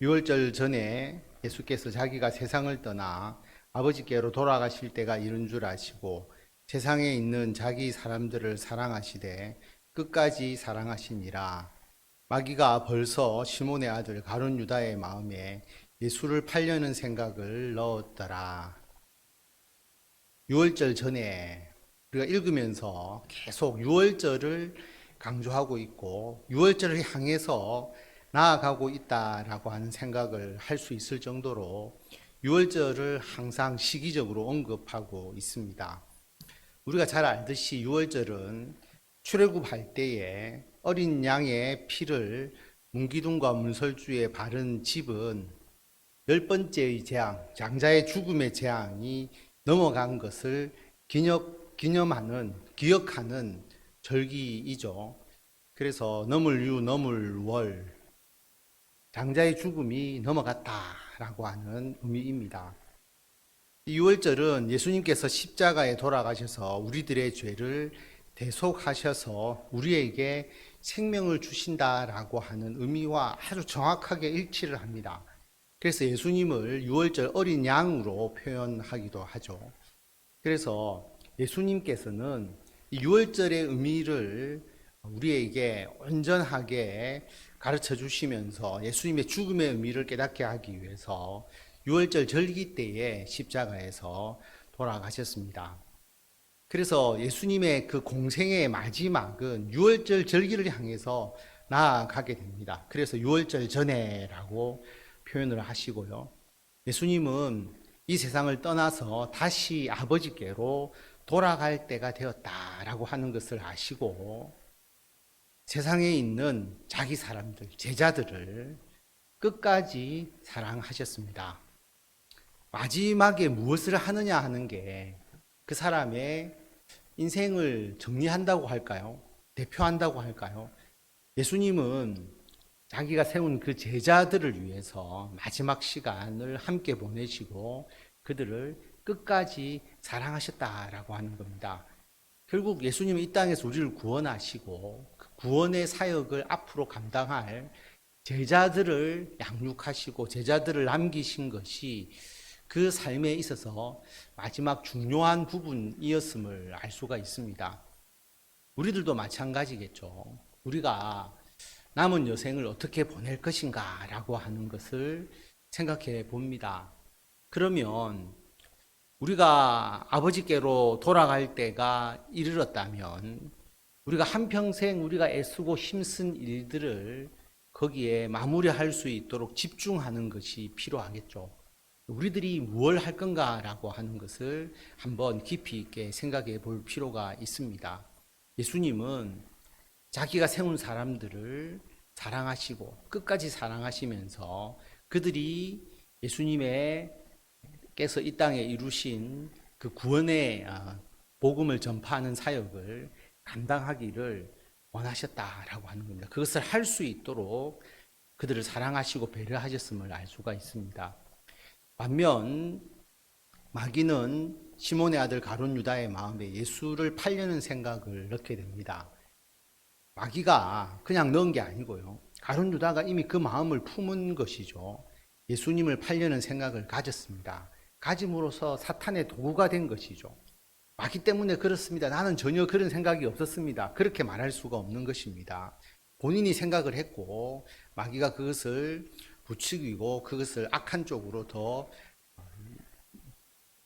유월절 전에 예수께서 자기가 세상을 떠나 아버지께로 돌아가실 때가 이른 줄 아시고 세상에 있는 자기 사람들을 사랑하시되 끝까지 사랑하시니라. 마귀가 벌써 시몬의 아들 가룟 유다의 마음에 예수를 팔려는 생각을 넣었더라. 유월절 전에 우리가 읽으면서 계속 유월절을 강조하고 있고 유월절을 향해서 나아가고 있다라고 하는 생각을 할 수 있을 정도로 유월절을 항상 시기적으로 언급하고 있습니다. 우리가 잘 알듯이 유월절은 출애굽할 때에 어린 양의 피를 문기둥과 문설주에 바른 집은 열 번째의 재앙, 장자의 죽음의 재앙이 넘어간 것을 기억하는 절기이죠. 그래서 너물유, 너물월, 장자의 죽음이 넘어갔다라고 하는 의미입니다. 이 유월절은 예수님께서 십자가에 돌아가셔서 우리들의 죄를 대속하셔서 우리에게 생명을 주신다라고 하는 의미와 아주 정확하게 일치를 합니다. 그래서 예수님을 유월절 어린 양으로 표현하기도 하죠. 그래서 예수님께서는 이 유월절의 의미를 우리에게 온전하게 가르쳐 주시면서 예수님의 죽음의 의미를 깨닫게 하기 위해서 유월절 절기 때에 십자가에서 돌아가셨습니다. 그래서 예수님의 그 공생의 마지막은 유월절 절기를 향해서 나아가게 됩니다. 그래서 유월절 전에라고 표현을 하시고요. 예수님은 이 세상을 떠나서 다시 아버지께로 돌아갈 때가 되었다라고 하는 것을 아시고 세상에 있는 자기 사람들, 제자들을 끝까지 사랑하셨습니다. 마지막에 무엇을 하느냐 하는 게 그 사람의 인생을 정리한다고 할까요? 대표한다고 할까요? 예수님은 자기가 세운 그 제자들을 위해서 마지막 시간을 함께 보내시고 그들을 끝까지 사랑하셨다라고 하는 겁니다. 결국 예수님은 이 땅에서 우리를 구원하시고 그 구원의 사역을 앞으로 감당할 제자들을 양육하시고 제자들을 남기신 것이 그 삶에 있어서 마지막 중요한 부분이었음을 알 수가 있습니다. 우리들도 마찬가지겠죠. 우리가 남은 여생을 어떻게 보낼 것인가 라고 하는 것을 생각해 봅니다. 그러면 우리가 아버지께로 돌아갈 때가 이르렀다면 우리가 한평생 우리가 애쓰고 힘쓴 일들을 거기에 마무리할 수 있도록 집중하는 것이 필요하겠죠. 우리들이 무엇을 할 건가라고 하는 것을 한번 깊이 있게 생각해 볼 필요가 있습니다. 예수님은 자기가 세운 사람들을 사랑하시고 끝까지 사랑하시면서 그들이 예수님께서 이 땅에 이루신 그 구원의 복음을 전파하는 사역을 감당하기를 원하셨다라고 하는 겁니다. 그것을 할 수 있도록 그들을 사랑하시고 배려하셨음을 알 수가 있습니다. 반면 마귀는 시몬의 아들 가룟 유다의 마음에 예수를 팔려는 생각을 넣게 됩니다. 마귀가 그냥 넣은 게 아니고요. 가룟 유다가 이미 그 마음을 품은 것이죠. 예수님을 팔려는 생각을 가졌습니다. 가짐으로써 사탄의 도구가 된 것이죠. 마귀 때문에 그렇습니다. 나는 전혀 그런 생각이 없었습니다. 그렇게 말할 수가 없는 것입니다. 본인이 생각을 했고 마귀가 그것을 부추기고 그것을 악한 쪽으로 더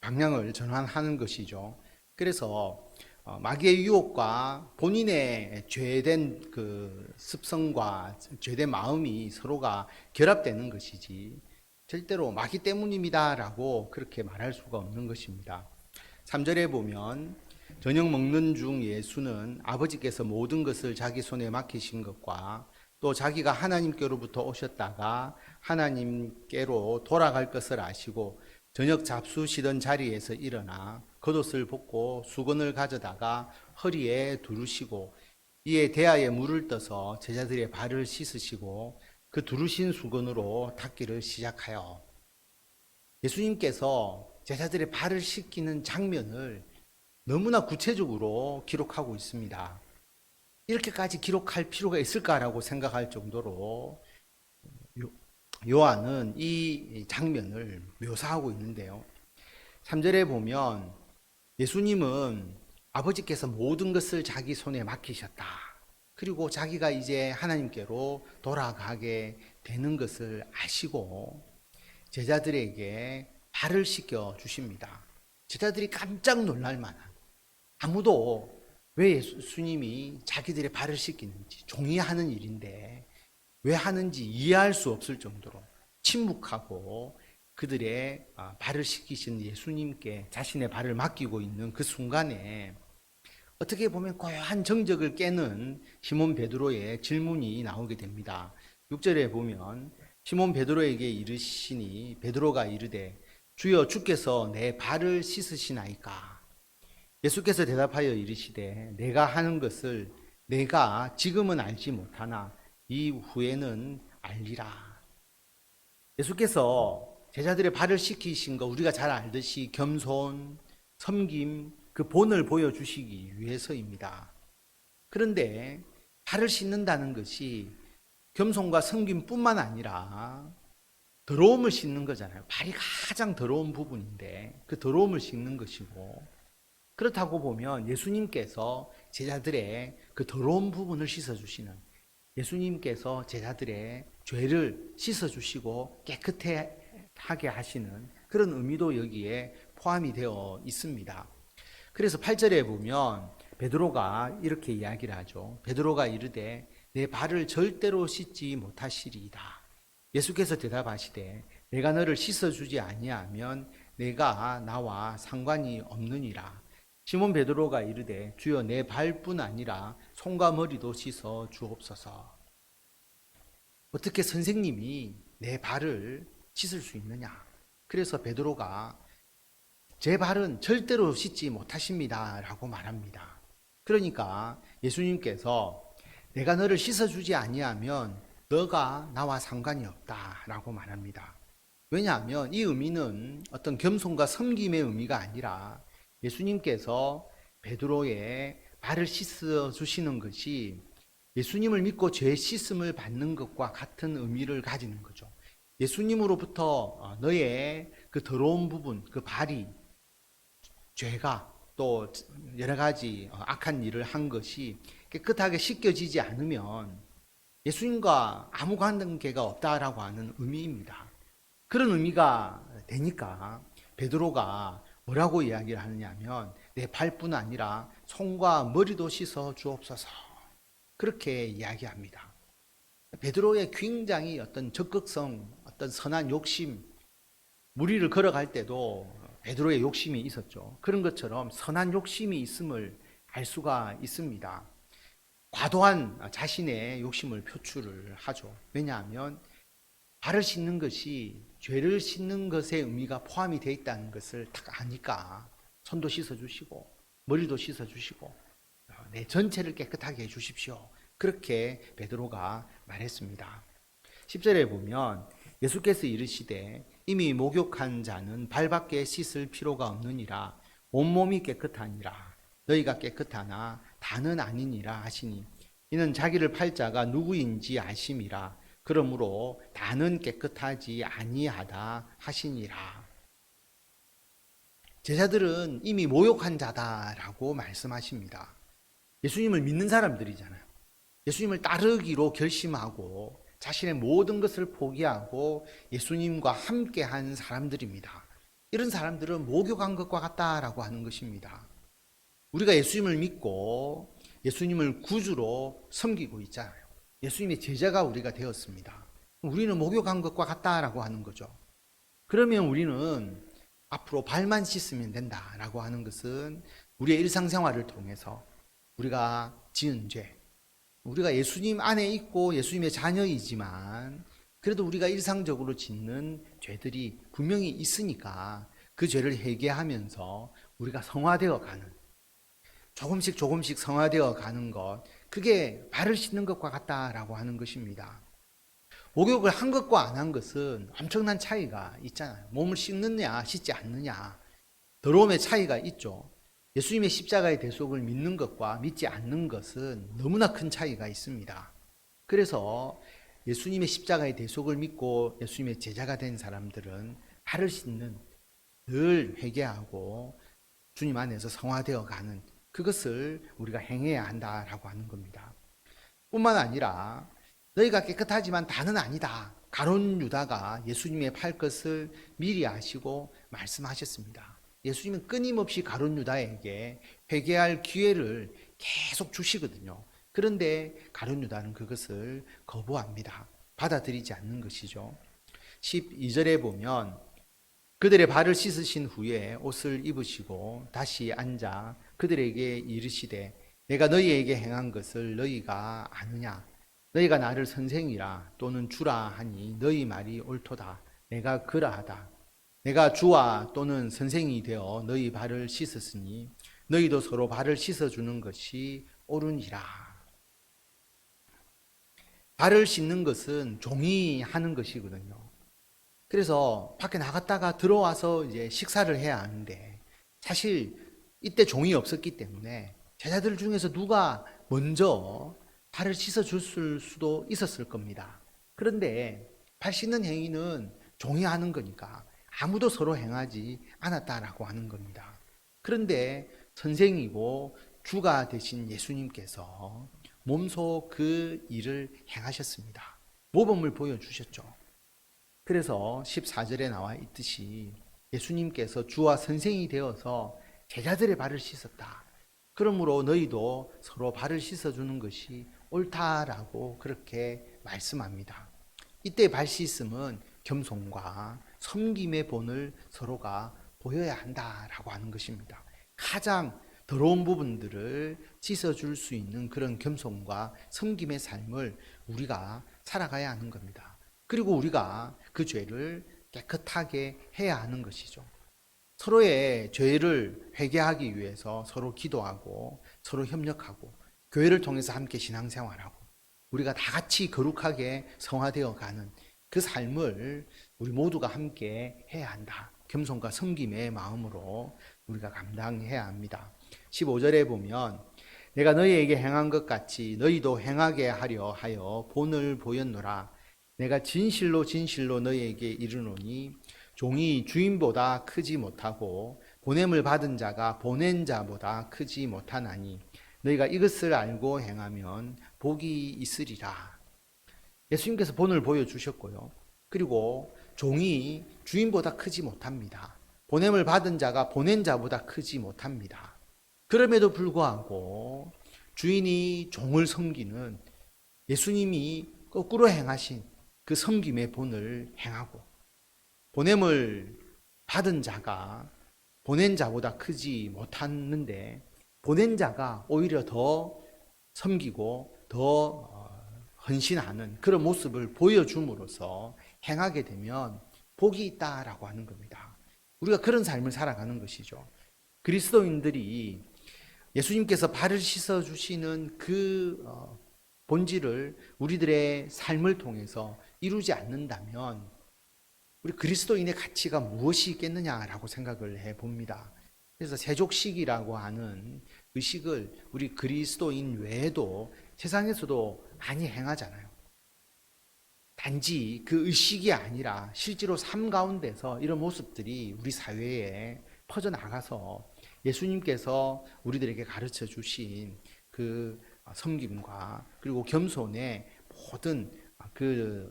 방향을 전환하는 것이죠. 그래서 마귀의 유혹과 본인의 죄된 그 습성과 죄된 마음이 서로가 결합되는 것이지 절대로 마귀 때문입니다라고 그렇게 말할 수가 없는 것입니다. 3절에 보면 저녁 먹는 중 예수는 아버지께서 모든 것을 자기 손에 맡기신 것과 또 자기가 하나님께로부터 오셨다가 하나님께로 돌아갈 것을 아시고 저녁 잡수시던 자리에서 일어나 겉옷을 벗고 수건을 가져다가 허리에 두르시고 이에 대야에 물을 떠서 제자들의 발을 씻으시고 그 두르신 수건으로 닦기를 시작하여 예수님께서 제자들의 발을 씻기는 장면을 너무나 구체적으로 기록하고 있습니다. 이렇게까지 기록할 필요가 있을까라고 생각할 정도로 요한은 이 장면을 묘사하고 있는데요. 3절에 보면 예수님은 아버지께서 모든 것을 자기 손에 맡기셨다. 그리고 자기가 이제 하나님께로 돌아가게 되는 것을 아시고 제자들에게 발을 씻겨 주십니다. 제자들이 깜짝 놀랄 만한, 아무도 왜 예수님이 자기들의 발을 씻기는지, 종이 하는 일인데 왜 하는지 이해할 수 없을 정도로 침묵하고 그들의 발을 씻기신 예수님께 자신의 발을 맡기고 있는 그 순간에 어떻게 보면 고요한 정적을 깨는 시몬 베드로의 질문이 나오게 됩니다. 6절에 보면 시몬 베드로에게 이르시니 베드로가 이르되 주여 주께서 내 발을 씻으시나이까. 예수께서 대답하여 이르시되 내가 하는 것을 내가 지금은 알지 못하나 이후에는 알리라. 예수께서 제자들의 발을 씻기신 거 우리가 잘 알듯이 겸손, 섬김, 그 본을 보여주시기 위해서입니다. 그런데 발을 씻는다는 것이 겸손과 섬김뿐만 아니라 더러움을 씻는 거잖아요. 발이 가장 더러운 부분인데 그 더러움을 씻는 것이고, 그렇다고 보면 예수님께서 제자들의 그 더러운 부분을 씻어주시는, 예수님께서 제자들의 죄를 씻어주시고 깨끗하게 하시는 그런 의미도 여기에 포함이 되어 있습니다. 그래서 8절에 보면 베드로가 이렇게 이야기를 하죠. 베드로가 이르되 내 발을 절대로 씻지 못하시리이다. 예수께서 대답하시되 내가 너를 씻어주지 아니하면 내가 나와 상관이 없느니라. 시몬 베드로가 이르되 주여 내 발뿐 아니라 손과 머리도 씻어 주옵소서. 어떻게 선생님이 내 발을 씻을 수 있느냐? 그래서 베드로가 제 발은 절대로 씻지 못하십니다 라고 말합니다. 그러니까 예수님께서 내가 너를 씻어주지 아니하면 너가 나와 상관이 없다 라고 말합니다. 왜냐하면 이 의미는 어떤 겸손과 섬김의 의미가 아니라 예수님께서 베드로의 발을 씻어주시는 것이 예수님을 믿고 죄 씻음을 받는 것과 같은 의미를 가지는 거죠. 예수님으로부터 너의 그 더러운 부분, 그 발이, 죄가 또 여러 가지 악한 일을 한 것이 깨끗하게 씻겨지지 않으면 예수님과 아무 관계가 없다라고 하는 의미입니다. 그런 의미가 되니까 베드로가 뭐라고 이야기를 하느냐면 내 발뿐 아니라 손과 머리도 씻어 주옵소서, 그렇게 이야기합니다. 베드로의 굉장히 어떤 적극성, 어떤 선한 욕심, 무리를 걸어갈 때도 베드로의 욕심이 있었죠. 그런 것처럼 선한 욕심이 있음을 알 수가 있습니다. 과도한 자신의 욕심을 표출을 하죠. 왜냐하면 발을 씻는 것이 죄를 씻는 것의 의미가 포함이 되어 있다는 것을 딱 아니까 손도 씻어주시고 머리도 씻어주시고 내 전체를 깨끗하게 해주십시오. 그렇게 베드로가 말했습니다. 10절에 보면 예수께서 이르시되 이미 목욕한 자는 발밖에 씻을 필요가 없느니라. 온몸이 깨끗하니라. 너희가 깨끗하나 다는 아니니라 하시니 이는 자기를 팔 자가 누구인지 아심이라. 그러므로 다는 깨끗하지 아니하다 하시니라. 제자들은 이미 모욕한 자다라고 말씀하십니다. 예수님을 믿는 사람들이잖아요. 예수님을 따르기로 결심하고 자신의 모든 것을 포기하고 예수님과 함께한 사람들입니다. 이런 사람들은 목욕한 것과 같다라고 하는 것입니다. 우리가 예수님을 믿고 예수님을 구주로 섬기고 있잖아요. 예수님의 제자가 우리가 되었습니다. 우리는 목욕한 것과 같다라고 하는 거죠. 그러면 우리는 앞으로 발만 씻으면 된다라고 하는 것은 우리의 일상생활을 통해서 우리가 지은 죄, 우리가 예수님 안에 있고 예수님의 자녀이지만 그래도 우리가 일상적으로 짓는 죄들이 분명히 있으니까 그 죄를 회개하면서 우리가 성화되어 가는, 조금씩 성화되어 가는 것, 그게 발을 씻는 것과 같다라고 하는 것입니다. 목욕을 한 것과 안 한 것은 엄청난 차이가 있잖아요. 몸을 씻느냐 씻지 않느냐, 더러움의 차이가 있죠. 예수님의 십자가의 대속을 믿는 것과 믿지 않는 것은 너무나 큰 차이가 있습니다. 그래서 예수님의 십자가의 대속을 믿고 예수님의 제자가 된 사람들은 발을 씻는, 늘 회개하고 주님 안에서 성화되어 가는, 그것을 우리가 행해야 한다라고 하는 겁니다. 뿐만 아니라 너희가 깨끗하지만 다는 아니다. 가룟 유다가 예수님의 팔 것을 미리 아시고 말씀하셨습니다. 예수님은 끊임없이 가룟 유다에게 회개할 기회를 계속 주시거든요. 그런데 가룟 유다는 그것을 거부합니다. 받아들이지 않는 것이죠. 12절에 보면 그들의 발을 씻으신 후에 옷을 입으시고 다시 앉아 그들에게 이르시되 내가 너희에게 행한 것을 너희가 아느냐? 너희가 나를 선생이라 또는 주라 하니 너희 말이 옳도다. 내가 그러하다. 내가 주와 또는 선생이 되어 너희 발을 씻었으니 너희도 서로 발을 씻어주는 것이 옳으니라. 발을 씻는 것은 종이 하는 것이거든요. 그래서 밖에 나갔다가 들어와서 이제 식사를 해야 하는데 사실 이때 종이 없었기 때문에 제자들 중에서 누가 먼저 발을 씻어줄 수도 있었을 겁니다. 그런데 발 씻는 행위는 종이 하는 거니까 아무도 서로 행하지 않았다라고 하는 겁니다. 그런데 선생이고 주가 되신 예수님께서 몸소 그 일을 행하셨습니다. 모범을 보여주셨죠. 그래서 14절에 나와 있듯이 예수님께서 주와 선생이 되어서 제자들의 발을 씻었다. 그러므로 너희도 서로 발을 씻어주는 것이 옳다라고 그렇게 말씀합니다. 이때 발 씻음은 겸손과 섬김의 본을 서로가 보여야 한다라고 하는 것입니다. 가장 더러운 부분들을 씻어줄 수 있는 그런 겸손과 섬김의 삶을 우리가 살아가야 하는 겁니다. 그리고 우리가 그 죄를 깨끗하게 해야 하는 것이죠. 서로의 죄를 회개하기 위해서 서로 기도하고 서로 협력하고 교회를 통해서 함께 신앙생활하고 우리가 다 같이 거룩하게 성화되어 가는 그 삶을 우리 모두가 함께 해야 한다. 겸손과 섬김의 마음으로 우리가 감당해야 합니다. 15절에 보면 내가 너희에게 행한 것 같이 너희도 행하게 하려 하여 본을 보였노라. 내가 진실로 진실로 너희에게 이르노니 종이 주인보다 크지 못하고 보냄을 받은 자가 보낸 자보다 크지 못하나니 너희가 이것을 알고 행하면 복이 있으리라. 예수님께서 본을 보여주셨고요. 그리고 종이 주인보다 크지 못합니다. 보냄을 받은 자가 보낸 자보다 크지 못합니다. 그럼에도 불구하고 주인이 종을 섬기는 예수님이 거꾸로 행하신 그 섬김의 본을 행하고 보냄을 받은 자가 보낸 자보다 크지 못하는데 보낸 자가 오히려 더 섬기고 더 헌신하는 그런 모습을 보여줌으로써 행하게 되면 복이 있다라고 하는 겁니다. 우리가 그런 삶을 살아가는 것이죠. 그리스도인들이 예수님께서 발을 씻어주시는 그 본질을 우리들의 삶을 통해서 이루지 않는다면 우리 그리스도인의 가치가 무엇이 있겠느냐라고 생각을 해봅니다. 그래서 세족식이라고 하는 의식을 우리 그리스도인 외에도 세상에서도 많이 행하잖아요. 단지 그 의식이 아니라 실제로 삶 가운데서 이런 모습들이 우리 사회에 퍼져나가서 예수님께서 우리들에게 가르쳐 주신 그 섬김과 그리고 겸손의 모든 그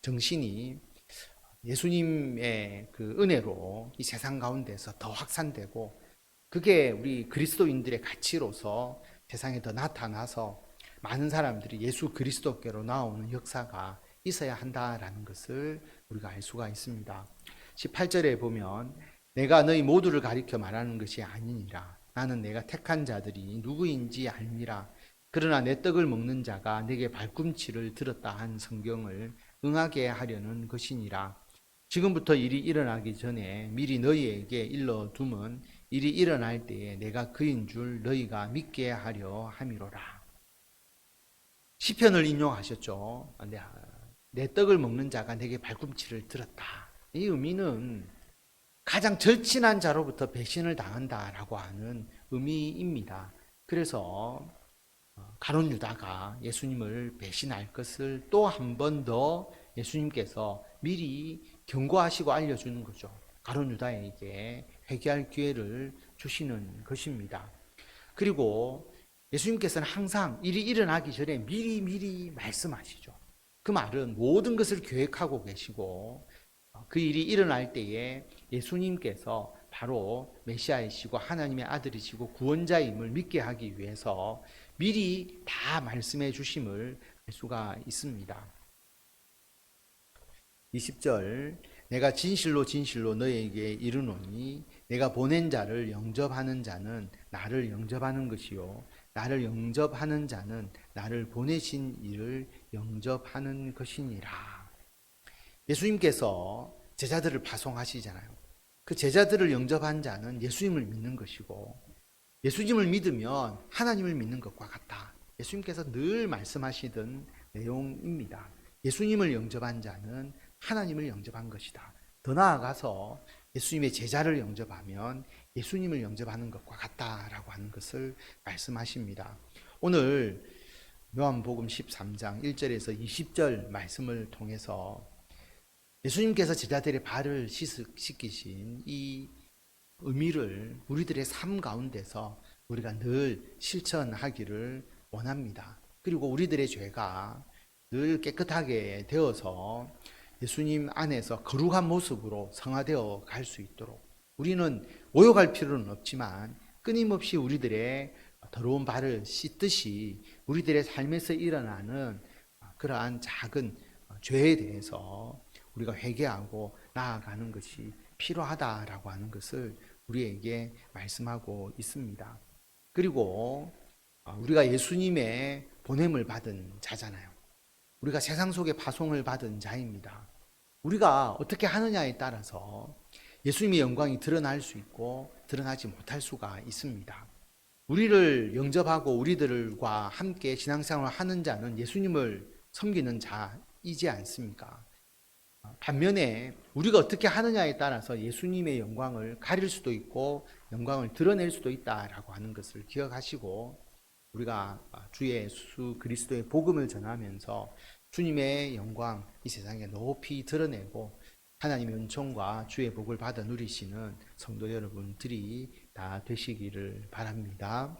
정신이 예수님의 그 은혜로 이 세상 가운데서 더 확산되고 그게 우리 그리스도인들의 가치로서 세상에 더 나타나서 많은 사람들이 예수 그리스도께로 나오는 역사가 있어야 한다라는 것을 우리가 알 수가 있습니다. 18절에 보면 내가 너희 모두를 가리켜 말하는 것이 아니니라. 나는 내가 택한 자들이 누구인지 알미라. 그러나 내 떡을 먹는 자가 내게 발꿈치를 들었다 한 성경을 응하게 하려는 것이니라. 지금부터 일이 일어나기 전에 미리 너희에게 일러두면 일이 일어날 때에 내가 그인 줄 너희가 믿게 하려 함이로라. 시편을 인용하셨죠. 내 떡을 먹는 자가 내게 발꿈치를 들었다. 이 의미는 가장 절친한 자로부터 배신을 당한다라고 하는 의미입니다. 그래서 가룟 유다가 예수님을 배신할 것을 또 한 번 더 예수님께서 미리 경고하시고 알려주는 거죠. 가룟 유다에게 회개할 기회를 주시는 것입니다. 그리고 예수님께서는 항상 일이 일어나기 전에 미리 말씀하시죠. 그 말은 모든 것을 계획하고 계시고 그 일이 일어날 때에 예수님께서 바로 메시아이시고 하나님의 아들이시고 구원자임을 믿게 하기 위해서 미리 다 말씀해 주심을 알 수가 있습니다. 20절 내가 진실로 진실로 너에게 이르노니 내가 보낸 자를 영접하는 자는 나를 영접하는 것이요 나를 영접하는 자는 나를 보내신 이를 영접하는 것이니라. 예수님께서 제자들을 파송하시잖아요. 그 제자들을 영접한 자는 예수님을 믿는 것이고 예수님을 믿으면 하나님을 믿는 것과 같다. 예수님께서 늘 말씀하시던 내용입니다. 예수님을 영접한 자는 하나님을 영접한 것이다. 더 나아가서 예수님의 제자를 영접하면 예수님을 영접하는 것과 같다라고 하는 것을 말씀하십니다. 오늘 요한복음 13장 1절에서 20절 말씀을 통해서 예수님께서 제자들의 발을 씻기신 이 의미를 우리들의 삶 가운데서 우리가 늘 실천하기를 원합니다. 그리고 우리들의 죄가 늘 깨끗하게 되어서 예수님 안에서 거룩한 모습으로 성화되어 갈 수 있도록 우리는 모욕할 필요는 없지만 끊임없이 우리들의 더러운 발을 씻듯이 우리들의 삶에서 일어나는 그러한 작은 죄에 대해서 우리가 회개하고 나아가는 것이 필요하다라고 하는 것을 우리에게 말씀하고 있습니다. 그리고 우리가 예수님의 보냄을 받은 자잖아요. 우리가 세상 속에 파송을 받은 자입니다. 우리가 어떻게 하느냐에 따라서 예수님의 영광이 드러날 수 있고 드러나지 못할 수가 있습니다. 우리를 영접하고 우리들과 함께 신앙생활을 하는 자는 예수님을 섬기는 자이지 않습니까? 반면에 우리가 어떻게 하느냐에 따라서 예수님의 영광을 가릴 수도 있고 영광을 드러낼 수도 있다라고 하는 것을 기억하시고 우리가 주 예수 그리스도의 복음을 전하면서 주님의 영광 이 세상에 높이 드러내고 하나님의 은총과 주의 복을 받아 누리시는 성도 여러분들이 다 되시기를 바랍니다.